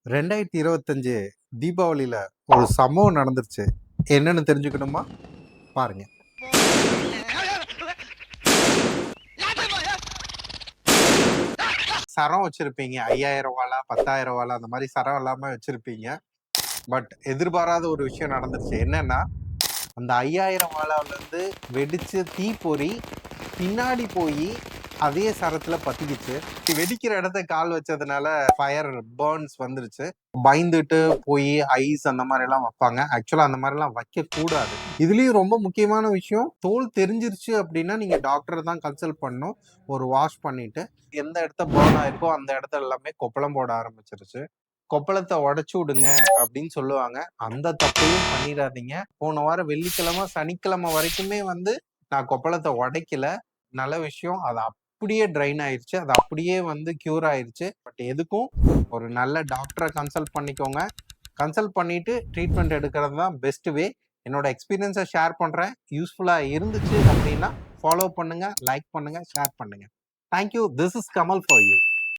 2025 தீபாவளியில ஒரு சம்பவம் நடந்துருச்சு. என்னன்னு தெரிஞ்சுக்கணுமா? பாருங்க. சரம் வச்சிருப்பீங்க. ரூ. 5000 ரூ. 10,000 அந்த மாரி சரம் எல்லாமே வச்சிருப்பீங்க. பட் எதிர்பாராத ஒரு விஷயம் நடந்துருச்சு. என்னன்னா, அந்த ரூ. 5000 வெடிச்சு தீப்பொறி பின்னாடி போயி அதே சரத்துல பத்திக்கிச்சு. வெடிக்கிற இடத்த கால் வச்சதுனால ஃபயர் பர்ன்ஸ் வந்துருச்சு. பயந்துட்டு போய் ஐஸ் அந்த மாதிரி எல்லாம் வைப்பாங்க. ஆக்சுவலா அந்த மாதிரி எல்லாம் வைக்க கூடாது. இதுலயும் ரொம்ப முக்கியமான விஷயம், தோல் தெரிஞ்சிருச்சு அப்படின்னா நீங்க டாக்டரை தான் கன்சல்ட் பண்ணணும். ஒரு வாஷ் பண்ணிட்டு எந்த இடத்த பர்ன் ஆயிருக்கோ அந்த இடத்துல எல்லாமே கொப்பளம் போட ஆரம்பிச்சிருச்சு. கொப்பளத்தை உடைச்சு விடுங்க அப்படின்னு சொல்லுவாங்க. அந்த தப்பையும் பண்ணிடாதீங்க. போன வாரம் வெள்ளிக்கிழமை சனிக்கிழமை வரைக்குமே நான் கொப்பளத்தை உடைக்கல. நல்ல விஷயம். அது அப்படியே ட்ரைன் ஆயிருச்சு. அது அப்படியே கியூர் ஆயிருச்சு. பட் எதுக்கும் ஒரு நல்ல டாக்டரை கன்சல்ட் பண்ணிக்கோங்க. கன்சல்ட் பண்ணிட்டு ட்ரீட்மெண்ட் எடுக்கிறது தான் பெஸ்ட் வே. என்னோட எக்ஸ்பீரியன்ஸை ஷேர் பண்றேன். யூஸ்ஃபுல்லா இருந்துச்சு அப்படின்னா ஃபாலோ பண்ணுங்க, லைக் பண்ணுங்க, ஷேர் பண்ணுங்க. Thank you. This is Kamal for you.